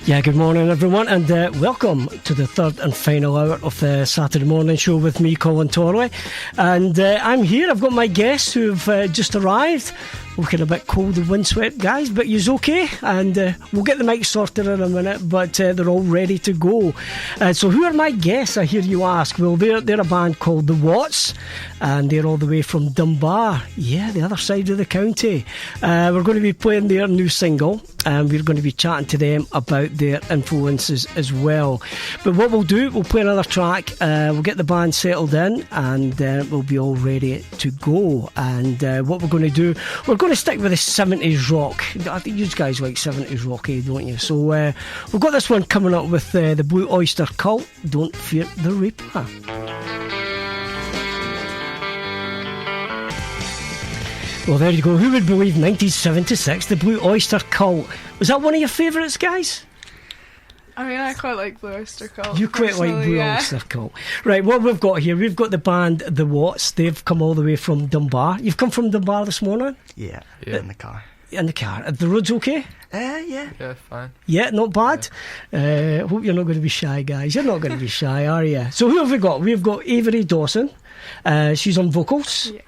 Yeah, good morning everyone, and welcome to the third and final hour of the Saturday morning show with me, Colin Torley. And I'm here, I've got my guests who've just arrived. Looking a bit cold and windswept, guys, but you's okay, and we'll get the mic sorted in a minute, but they're all ready to go. So who are my guests, I hear you ask? Well, they're a band called The Watts, and they're all the way from Dunbar, the other side of the county. We're going to be playing their new single, and we're going to be chatting to them about their influences as well. But what we'll do, we'll play another track, we'll get the band settled in, and we'll be all ready to go. And what we're going to do, we're going to stick with the 70s rock. I think you guys like 70s rock, don't you? So we've got this one coming up with the Blue Oyster Cult, Don't Fear the Reaper. Well, there you go. Who would believe 1976, the Blue Oyster Cult? Was that one of your favourites, guys? I mean, I quite like Blue Oyster Cult. You quite like Blue Oyster Cult. Right, what we've got here, we've got the band The Watts. They've come all the way from Dunbar. You've come from Dunbar this morning? Yeah. In the car. In the car. Are the roads okay? Yeah. Yeah, fine. Yeah, not bad. Hope you're not going to be shy, guys. You're not going to be shy, are you? So who have we got? We've got Avery Dawson. She's on vocals. Yeah.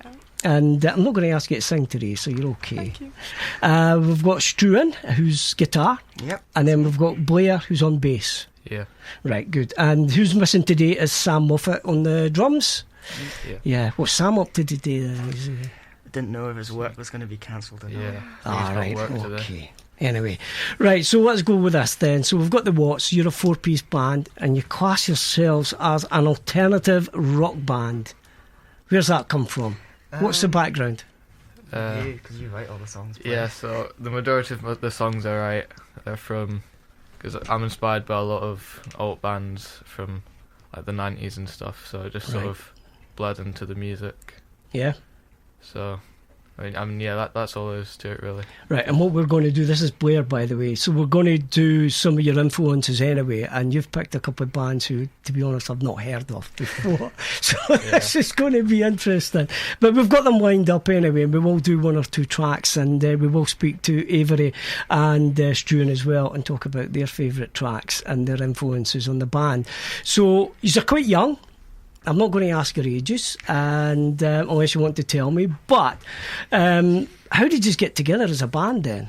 And I'm not going to ask you to sing today, so you're okay. Thank you. We've got Struan, who's guitar. Yep. And then we've got Blair, who's on bass. Yeah. Right, good. And who's missing today is Sam Moffat on the drums. Yeah. What's Sam up to today then? Didn't know if his work was going to be cancelled or not. Yeah. Right, okay. Anyway, right, so let's go with this then. So we've got the Watts, you're a four-piece band, and you class yourselves as an alternative rock band. Where's that come from? What's the background? Because you write all the songs. Yeah, so the majority of the songs I write are from, because I'm inspired by a lot of alt bands from like the 90s and stuff, so it just sort of bled into the music. Yeah. So, I mean, yeah, that's all there is to it, really. Right, and what we're going to do, this is Blair, by the way, so we're going to do some of your influences anyway, and you've picked a couple of bands who, to be honest, I've not heard of before, so this is going to be interesting. But we've got them lined up anyway, and we will do one or two tracks, and we will speak to Avery and Struan as well, and talk about their favourite tracks and their influences on the band. So, you're quite young. I'm not going to ask your ages, and unless you want to tell me. But how did you get together as a band then?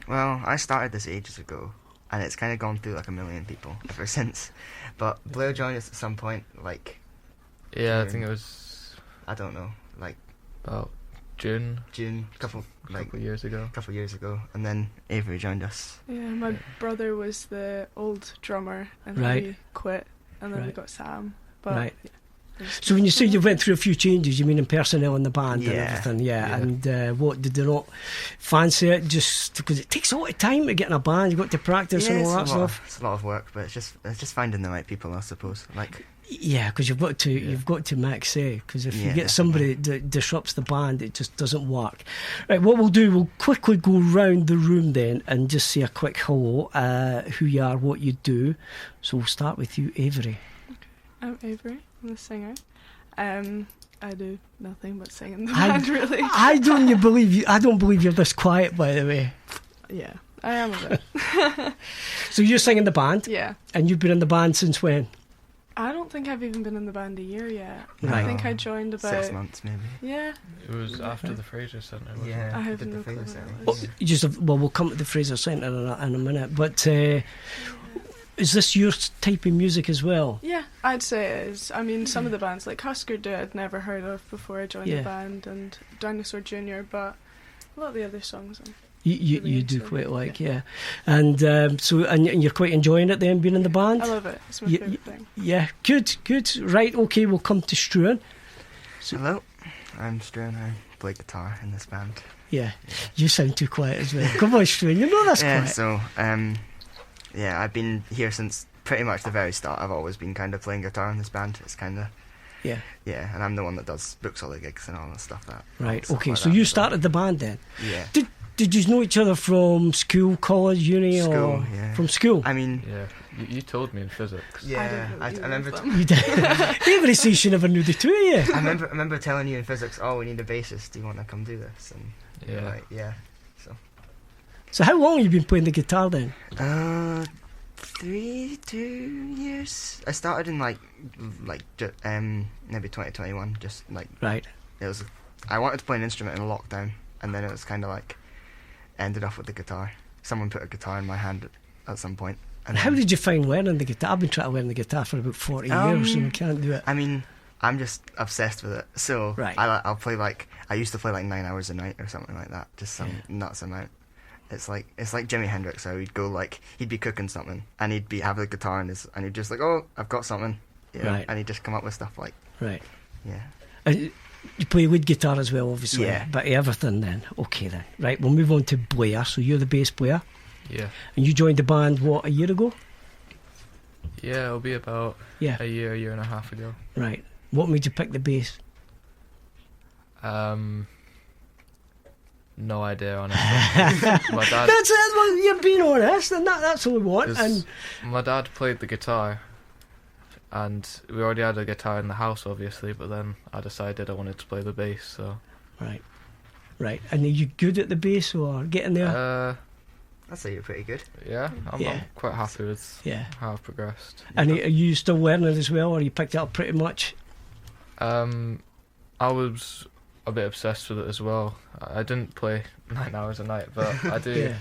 Well, I started this ages ago, and it's kind of gone through like a million people ever since. But Blair joined us at some point, like. Yeah, June. I think it was. I don't know, like. About June. A couple Years ago. couple years ago, and then Avery joined us. Yeah, my brother was the old drummer, and he quit, and then we got Sam. But So when you say you went through a few changes, you mean in personnel in the band and everything, yeah. And what, did they not fancy it just because it takes a lot of time to get in a band, you've got to practice and all that stuff? It's a lot of work, but it's just finding the right people, I suppose. Like. Yeah, because you've got to mix, because if you get somebody that disrupts the band, it just doesn't work. Right, what we'll do, we'll quickly go round the room then and just say a quick hello, who you are, what you do. So we'll start with you, Avery. I'm Avery, I'm the singer. I do nothing but sing in the band, really. I don't believe you're this quiet, by the way. Yeah, I am a bit. So you sing in the band? Yeah. And you've been in the band since when? I don't think I've even been in the band a year yet. Right. I think I joined about 6 months, maybe. Yeah. It was after the Fraser Centre, wasn't it? Yeah, I have did no the clue Fraser what Centre. it was. We'll come to the Fraser Centre in a minute, but is this your type of music as well? Yeah, I'd say it is. I mean, some of the bands, like Husker Du, I'd never heard of before I joined the band, and Dinosaur Jr., but a lot of the other songs you do quite like, and so and you're quite enjoying it then, being in the band? I love it, it's my favourite thing. Yeah, good, right, okay, we'll come to Struan. Hello, I'm Struan, I play guitar in this band. Yeah, you sound too quiet as well. Come on, Struan, you know that's quiet. So, I've been here since pretty much the very start. I've always been kind of playing guitar in this band. It's kind of... Yeah, and I'm the one that books all the gigs and all that stuff. So you started the band then? Yeah. Did you know each other from school, college, uni, or from school? I mean... Yeah, you told me in physics. Yeah, I remember... You did. Everybody says she never knew the two of you. I remember telling you in physics, we need a bassist, do you want to come do this? And you're like, yeah. So So how long have you been playing the guitar then? 2 years. I started in maybe 2021. Just like right. It was. I wanted to play an instrument in lockdown, and then it was kind of like ended off with the guitar. Someone put a guitar in my hand at some point. And how did you find learning the guitar? I've been trying to learn the guitar for about 40 years and I can't do it. I mean, I'm just obsessed with it. So right. I'll play I used to play 9 hours a night or something like that. Just some nuts amount. It's like Jimi Hendrix. So he'd go he'd be cooking something and he'd have the guitar and he'd just oh, I've got something. Right. And he'd just come up with stuff right. Yeah. You play lead guitar as well, obviously. Yeah. But everything then. Okay then. Right, we'll move on to Blair. So you're the bass player. Yeah. And you joined the band, what, a year ago? Yeah, it'll be about a year and a half ago. Right. What made you pick the bass? No idea, honestly. My dad. Well, you're being honest, and that's all we want. And my dad played the guitar, and we already had a guitar in the house, obviously. But then I decided I wanted to play the bass. So. Right. And are you good at the bass or getting there? I'd say you're pretty good. Yeah, I'm quite happy with how I've progressed. And are you still learning as well, or you picked it up pretty much? I was a bit obsessed with it as well. I didn't play 9 hours a night, but I do.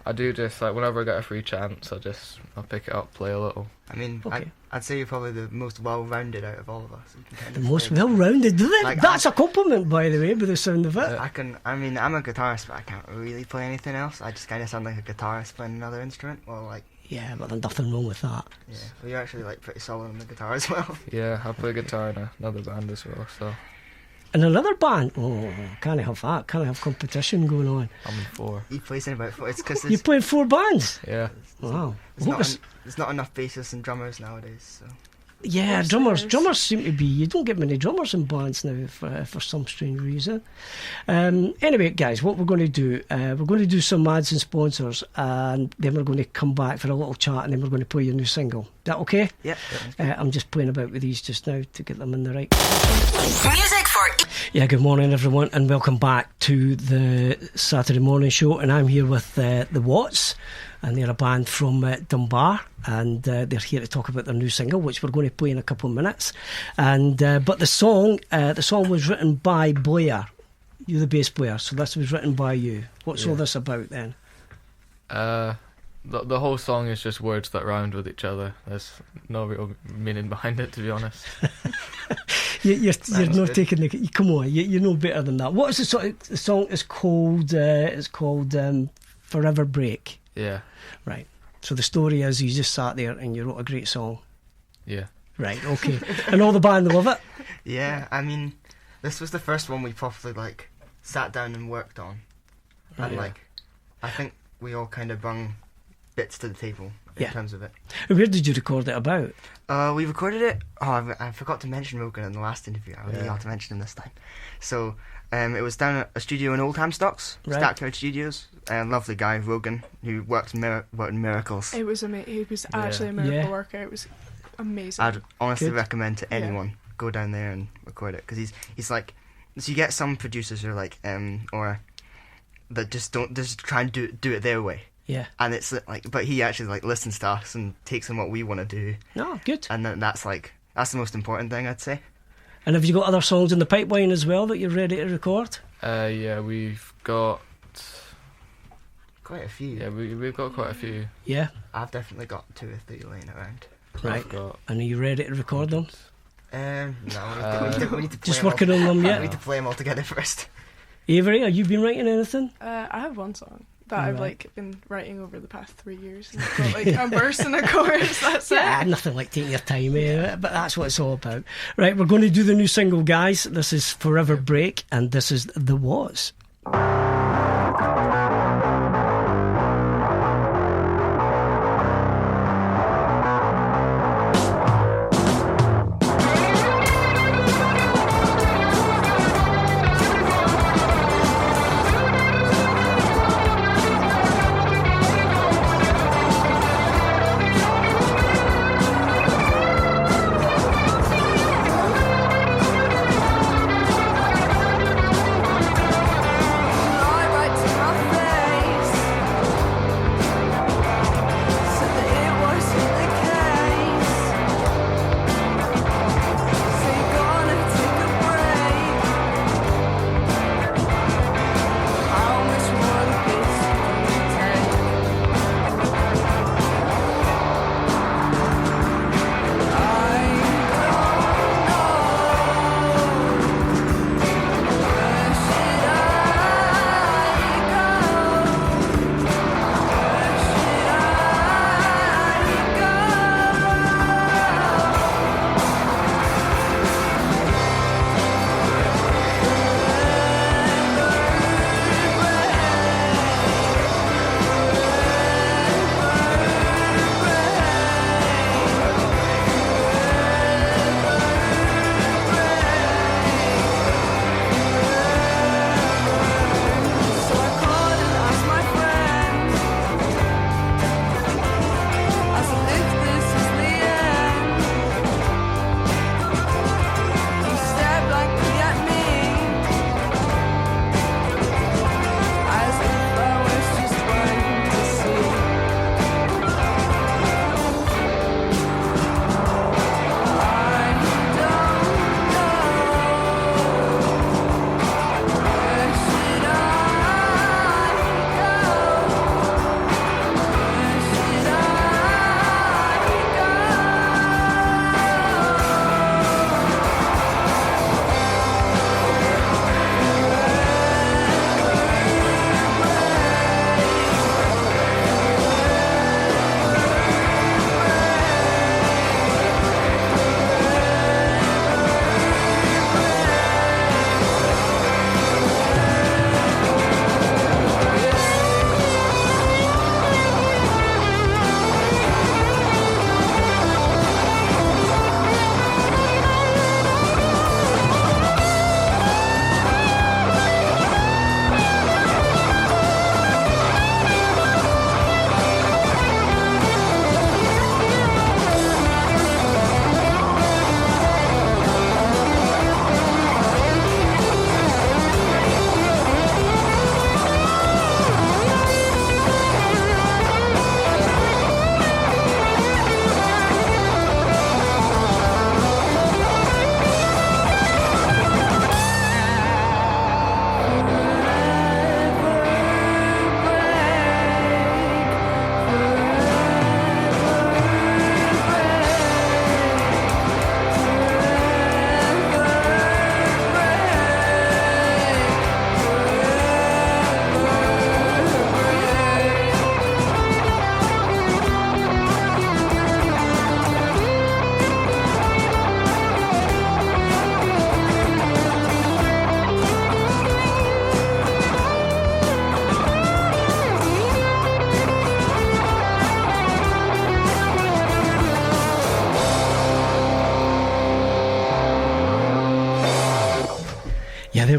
I do just whenever I get a free chance, I'll pick it up, play a little. I mean, I'd say you're probably the most well-rounded out of all of us. The most well-rounded. That's a compliment, by the way, by the sound of it. I'm a guitarist, but I can't really play anything else. I just kind of sound like a guitarist playing another instrument. Yeah, but there's nothing wrong with that. Yeah, well, you're actually pretty solid on the guitar as well. Yeah, I play guitar in another band as well, so. In another band? Oh, can't have that. Can't have competition going on. I'm in 4. He plays in about 4. It's because you play in 4 bands? Yeah. Wow. There's not enough bassists and drummers nowadays, so. Yeah, drummers seem to be. You don't get many drummers in bands now for some strange reason. Anyway, guys, what we're going to do, we're going to do some ads and sponsors, and then we're going to come back for a little chat, and then we're going to play your new single. Is that okay? Yeah. I'm just playing about with these just now to get them in the right. Music for. Yeah, good morning, everyone, and welcome back to the Saturday morning show. And I'm here with the Watts. And they're a band from Dunbar, and they're here to talk about their new single, which we're going to play in a couple of minutes. And but the song was written by Blair. You're the bass player, so this was written by you. What's all this about then? The whole song is just words that rhymed with each other. There's no real meaning behind it, to be honest. You're not taking the. Come on, you know better than that. What is the song? The song is called. It's called "Forever Break." Yeah. Right. So the story is you just sat there and you wrote a great song. Yeah. Right, okay. And all the band love it? Yeah, I mean, this was the first one we properly, sat down and worked on. Right. And, I think we all kind of brought bits to the table in terms of it. And where did you record it about? We recorded it... Oh, I forgot to mention Rogan in the last interview. I really ought to mention him this time. So... it was down at a studio in Oldham Stocks, Saltire Studios. Lovely guy, Rogan, who worked in miracles. It was amazing. He was actually a miracle worker. It was amazing. I'd honestly recommend to anyone go down there and record it, because he's like, so you get some producers who are like, or that just try and do it their way. Yeah. And it's but he actually listens to us and takes in what we want to do. Oh, good. And then that's the most important thing, I'd say. And have you got other songs in the pipeline as well that you're ready to record? Yeah, we've got quite a few. Yeah, we've got quite a few. Yeah? I've definitely got 2 or 3 laying around. Right. And are you ready to record them? No, we need to play just working on them yet? We need to play them all together first. Avery, have you been writing anything? I have one song that I've been writing over the past 3 years. And I've got a verse and a chorus, that's it. Yeah, nothing like taking your time, but that's what it's all about. Right, we're going to do the new single, guys. This is Forever Break, and this is The Watts.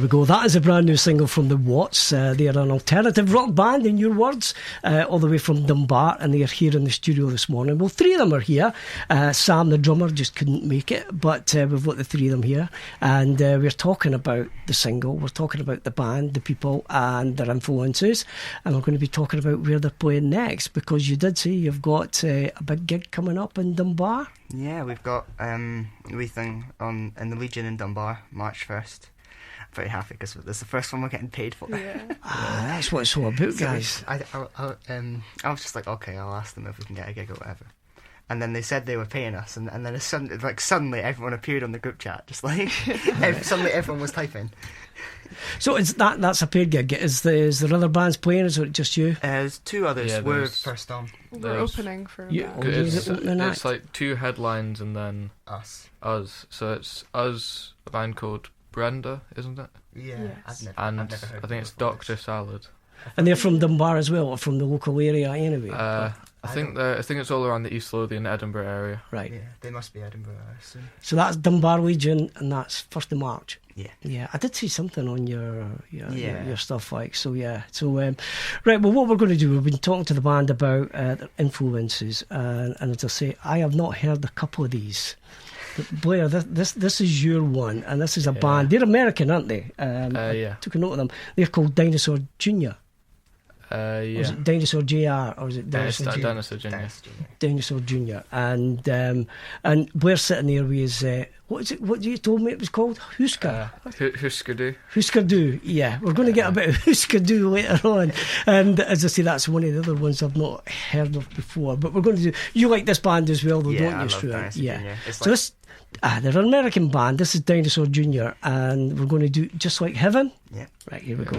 we go. That is a brand new single from the Watts. They are an alternative rock band, in your words, all the way from Dunbar, and they are here in the studio this morning. Well, three of them are here. Sam, the drummer, just couldn't make it, but we've got the three of them here, and we're talking about the single, we're talking about the band, the people, and their influences, and we're going to be talking about where they're playing next, because you did say you've got a big gig coming up in Dunbar. Yeah, we've got a wee thing in the Legion in Dunbar, March 1st. Very happy because this is the first one we're getting paid for. Yeah. That's what it's all about, guys. I was just like, okay, I'll ask them if we can get a gig or whatever. And then they said they were paying us, and then suddenly everyone appeared on the group chat, just like suddenly everyone was typing. So that's a paid gig. Is there other bands playing? Is it just you? There's two others. Yeah, we're first on. We're opening for a band. It's like two headlines and then us. So it's us, a band called Brenda, isn't it? Yeah. Yes. I've never heard I think it's Dr. Salad. And they're from Dunbar as well, or from the local area anyway? I think it's all around the East Lothian, Edinburgh area. Right. Yeah, they must be Edinburgh, I assume. So that's Dunbar Legion, and that's 1st of March. Yeah. Yeah, I did see something on your stuff, like, so yeah. So, right, well, what we're going to do, we've been talking to the band about their influences, and as I say, I have not heard a couple of these. But Blair, this is your one, and this is a band. They're American, aren't they? Yeah. I took a note of them. They're called Dinosaur Jr. Yeah. Or is it Dinosaur JR, or is it Dinosaur Jr.? Dinosaur Jr. Dinosaur Jr. And Blair's sitting there with his, what is it? What you told me it was called? Husker. Husker-Du. Husker-Du, yeah. We're going to get a bit of Husker-Du later on. And as I say, that's one of the other ones I've not heard of before. But we're going to do... You like this band as well, though, don't you, Struan? Yeah. So this... they're an American band. This is Dinosaur Jr. And we're going to do Just Like Heaven. Yeah. Right, here we go.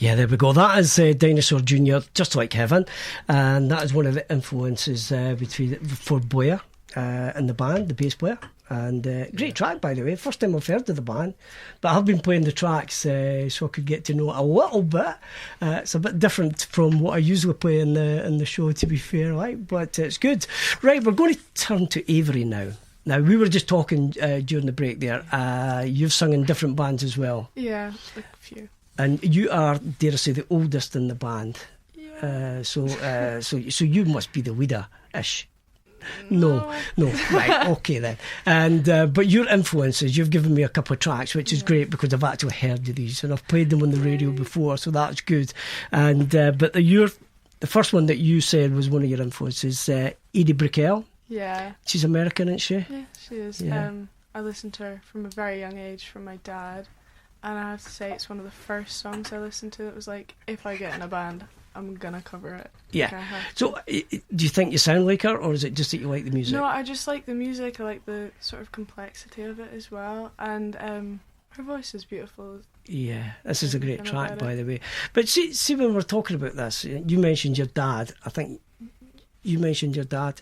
Yeah, there we go. That is Dinosaur Jr., Just Like Heaven. And that is one of the influences for Blair in the band, the bass player. And great track, by the way. First time I've heard of the band. But I've been playing the tracks so I could get to know it a little bit. It's a bit different from what I usually play in the show, to be fair, like, but it's good. Right, we're going to turn to Avery now. Now, we were just talking during the break there. You've sung in different bands as well. Yeah, like a few. And you are, dare I say, the oldest in the band. Yeah. So you must be the leader-ish. No, right, okay then. And but your influences, you've given me a couple of tracks, which is great because I've actually heard of these and I've played them on the radio before, so that's good. And but the first one that you said was one of your influences, Edie Brickell. Yeah. She's American, isn't she? Yeah, she is. Yeah. I listened to her from a very young age from my dad, and I have to say it's one of the first songs I listened to that was like, if I get in a band, I'm gonna cover it. Yeah. Like, so, do you think you sound like her, or is it just that you like the music? No, I just like the music. I like the sort of complexity of it as well, and her voice is beautiful. Yeah, this is a great track, by the way. But see, when we're talking about this, you mentioned your dad. I think you mentioned your dad.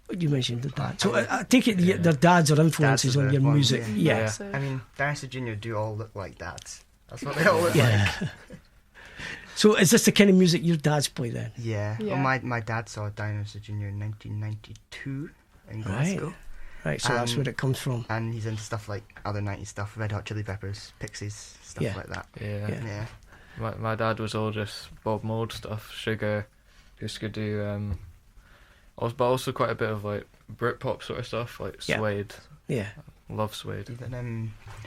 You mentioned the dad. So I take it their dads are influences on your music. Yeah. I mean, Dinosaur Jr. do all look like dads. That's what they all look like. So is this the kind of music your dad's play then? Yeah. Well, my dad saw Dinosaur Jr. in 1992 in Glasgow. Right, so that's where it comes from. And he's into stuff like other 90s stuff, Red Hot Chili Peppers, Pixies, stuff like that. Yeah. My dad was all just Bob Mould stuff, Sugar, Husker-Du, but also quite a bit of like Britpop sort of stuff, like Suede. Yeah. Love Suede.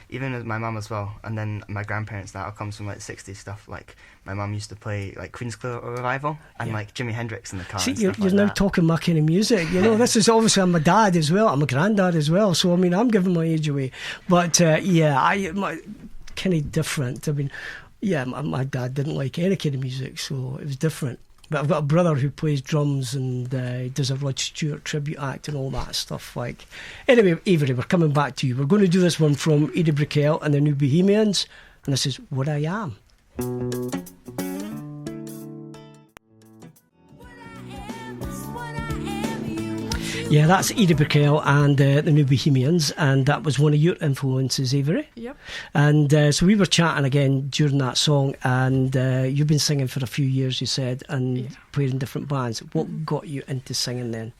Even as my mum as well, and then my grandparents, that all comes from like 60s stuff. Like my mum used to play like Queen's Clear Revival and like Jimi Hendrix in the car. See, you're now talking my kind of music. You know, this is obviously I'm a dad as well. I'm a granddad as well. So I mean, I'm giving my age away. But my kind of different. I mean, my dad didn't like any kind of music, so it was different. But I've got a brother who plays drums and does a Rod Stewart tribute act and all that stuff. Like, anyway, Avery, we're coming back to you. We're going to do this one from Edie Brickell and the New Bohemians, and this is What I Am. Yeah, that's Edie Brickell and the New Bohemians, and that was one of your influences, Avery. Yep. And so we were chatting again during that song, and you've been singing for a few years, you said, and played in different bands. What got you into singing then?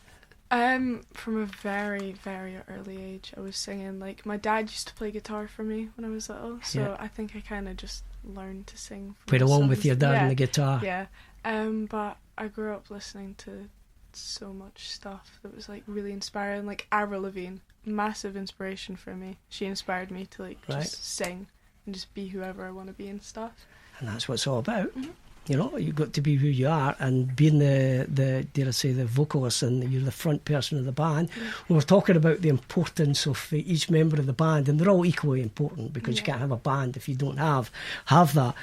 From a very, very early age, I was singing. Like, my dad used to play guitar for me when I was little, so I think I kind of just learned to sing. Played along with your dad on the guitar. Yeah. But I grew up listening to so much stuff that was like really inspiring. Like Avril Lavigne, massive inspiration for me. She inspired me to just sing and just be whoever I want to be and stuff. And that's what it's all about. Mm-hmm. You know, you've got to be who you are, and being the dare I say, the vocalist, and you're the front person of the band. We were talking about the importance of each member of the band, and they're all equally important, because you can't have a band if you don't have that.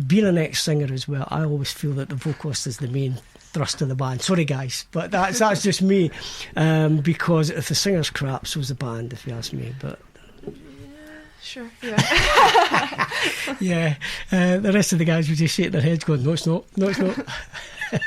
Being an ex-singer as well, I always feel that the vocalist is the main thrust of the band. Sorry guys, but that's just me, because if the singer's crap, so's the band, if you ask me. But sure, yeah. Yeah, the rest of the guys would just shake their heads going, no it's not, no it's not. The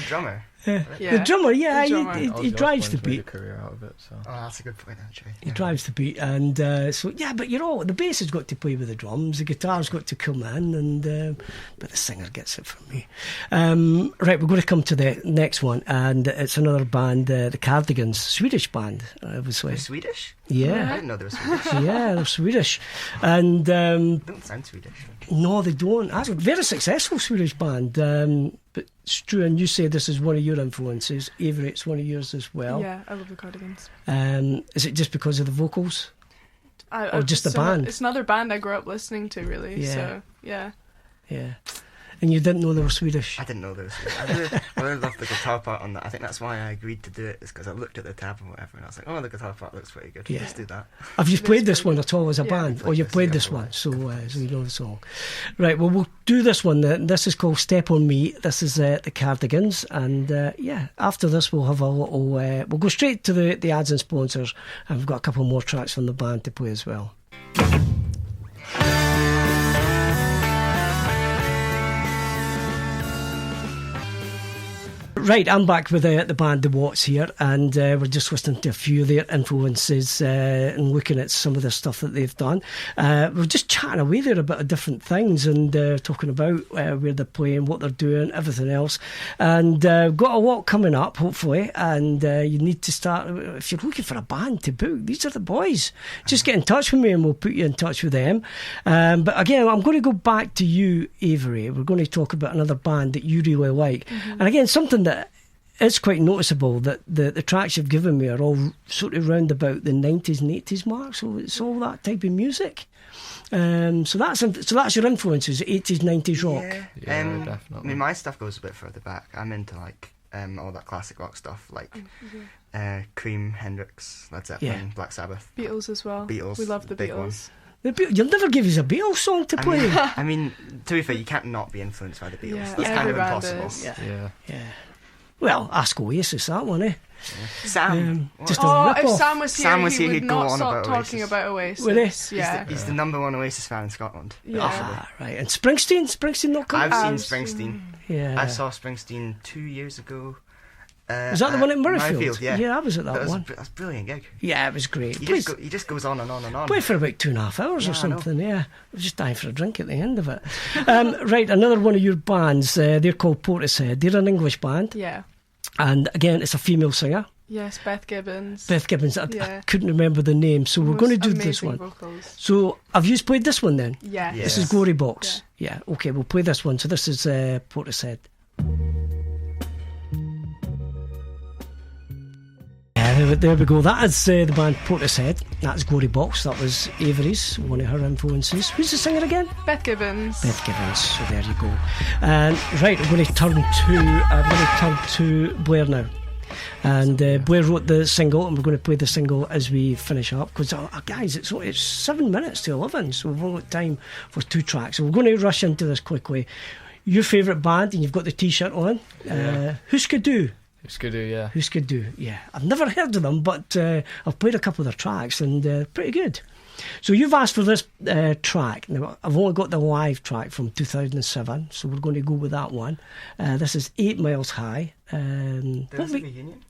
drummer. The drummer, he drives the beat. A career out of it, so. Oh, that's a good point, actually. He drives the beat, and but the bass has got to play with the drums, the guitar's got to come in, and but the singer gets it from me. Right, we're going to come to the next one, and it's another band, the Cardigans, Swedish band, obviously. They're Swedish? Yeah. I didn't know they were Swedish. Yeah, they're Swedish. And they don't sound Swedish. No, they don't. That's a very successful Swedish band. But Struan, you say this is one of your influences. Avery, it's one of yours as well. Yeah, I love the Cardigans. Is it just because of the vocals? Or just the band? It's another band I grew up listening to, really. Yeah. So, yeah. Yeah. And you didn't know they were Swedish? I didn't know they were Swedish. I really loved the guitar part on that. I think that's why I agreed to do it, is because I looked at the tab and whatever, and I was like, oh, the guitar part looks pretty good. Yeah. Let's do that. Have you played this one at all as a band? Or you've played this one, so you know the song. Right, well, we'll do this one. This is called Step On Me. This is the Cardigans. And after this, we'll have a little... we'll go straight to the ads and sponsors. And we've got a couple more tracks from the band to play as well. Right, I'm back with the band The Watts here, and we're just listening to a few of their influences and looking at some of the stuff that they've done. We're just chatting away there about different things, and talking about where they're playing, what they're doing, everything else. And got a lot coming up, hopefully, and you need to start, if you're looking for a band to book, these are the boys. Just get in touch with me and we'll put you in touch with them. But again, I'm going to go back to you, Avery. We're going to talk about another band that you really like. Mm-hmm. And again, something that it's quite noticeable that the tracks you've given me are all sort of round about the 90s and 80s mark, so it's all that type of music. So that's your influences, 80s, 90s rock. Yeah, definitely. I mean, my stuff goes a bit further back. I'm into all that classic rock stuff, like Cream, Hendrix, Led Zeppelin, Black Sabbath, Beatles as well. Beatles, we love the Beatles. You'll never give us a Beatles song to play. I mean, to be fair, you can't not be influenced by the Beatles. Yeah, that's kind of impossible. Yeah. Well, ask Oasis, that one, eh? Yeah. Sam. Just a rip-off. If Sam was here, he would not stop talking about Oasis. Would he? Yeah. He's the number one Oasis fan in Scotland. Yeah. Right. And Springsteen not coming? I've seen Springsteen. Yeah. I saw Springsteen 2 years ago. Was that the one at Murrayfield? Yeah, I was at that one. That's a brilliant gig. Yeah, it was great. He just goes on and on and on. Played for about 2.5 hours or something, I was just dying for a drink at the end of it. Right, another one of your bands, they're called Portishead. They're an English band. Yeah. And again, it's a female singer. Yes, Beth Gibbons. I couldn't remember the name, so we're going to do this one. Vocals. So, have you played this one then? Yeah. This is Glory Box. Yeah, okay, we'll play this one. So this is Portishead. There we go. That is the band Portishead. That's Glory Box. That was Avery's, one of her influences. Who's the singer again? Beth Gibbons. Beth Gibbons. So there you go. Right, I'm going to turn to Blair now. And Blair wrote the single, and we're going to play the single as we finish up, because guys, it's 7 minutes to 11, so we've only got time for 2 tracks. So we're going to rush into this quickly. Your favourite band, and you've got the T-shirt on. Huskadoo. Huskadoo, yeah. I've never heard of them, but I've played a couple of their tracks, and pretty good. So you've asked for this track. Now, I've only got the live track from 2007, so we're going to go with that one. This is 8 Miles High. There's a reunion?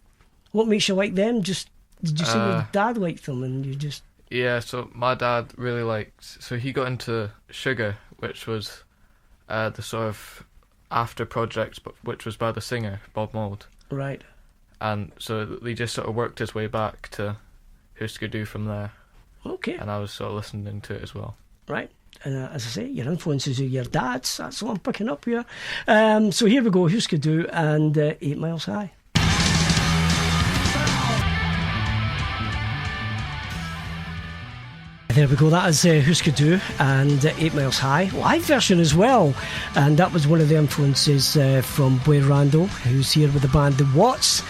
What makes you like them? Just did you say your dad liked them and you just? Yeah, so my dad really liked. So he got into Sugar, which was the sort of after project, but which was by the singer Bob Mould. Right. And so he just sort of worked his way back to Husker Du from there. Okay. And I was sort of listening to it as well. Right. And as I say, your influences are your dad's. That's what I'm picking up here. So here we go, Husker Du and 8 Miles High. There we go, that is Husker Du and 8 Miles High, live version as well. And that was one of the influences from Blair Randall, who's here with the band The Watts.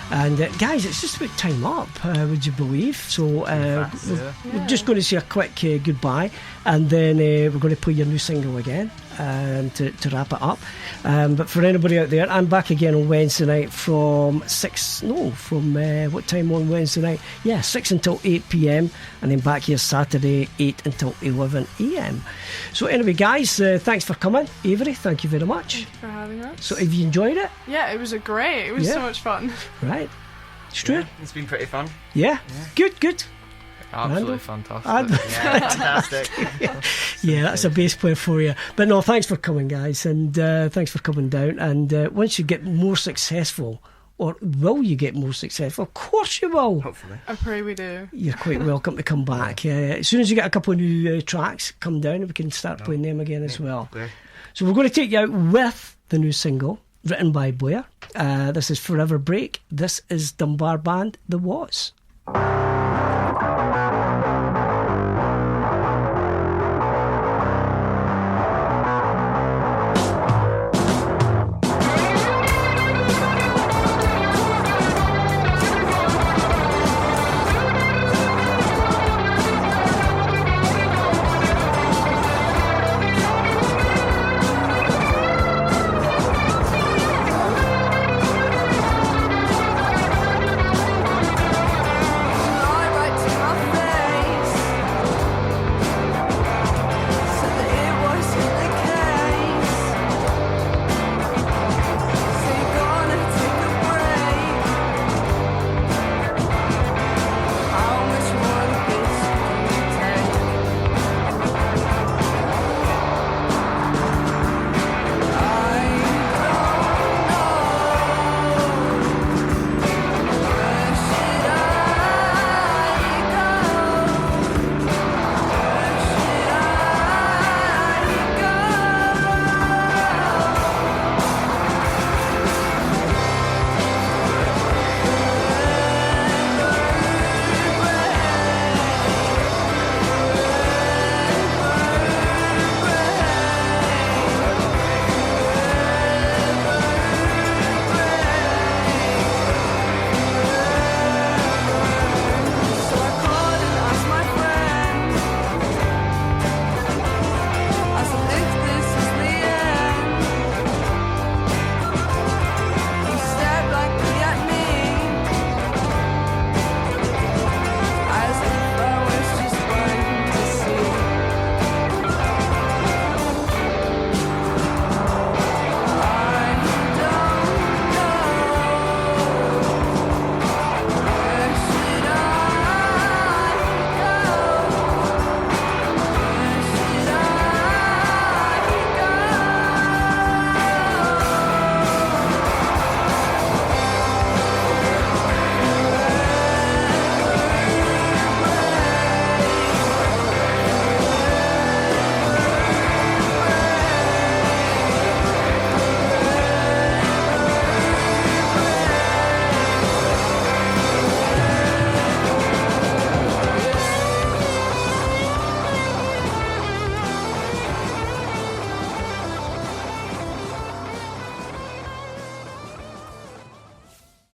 And guys, it's just about time up, would you believe? So we're just going to say a quick goodbye, and then we're going to play your new single again to wrap it up. But for anybody out there, I'm back again on Wednesday night from what time on Wednesday night? Yeah, 6 until 8 p.m, and then back here Saturday 8 until 11 a.m. So anyway, guys, thanks for coming. Avery, thank you very much. Thank you for having us. So have you enjoyed it? Yeah, it was great. It was so much fun. Right. Struan? Yeah, it's been pretty fun. Yeah. Good. Absolutely fantastic. Fantastic. Yeah, that's a bass player for you. But no, thanks for coming, guys, and thanks for coming down. And once you get more successful, or will you get more successful? Of course you will. Hopefully. I pray we do. You're quite welcome to come back. As soon as you get a couple of new tracks, come down and we can start playing them again as well. Blair. So we're going to take you out with the new single, written by Blair. This is Forever Break. This is Dunbar band, The Watts.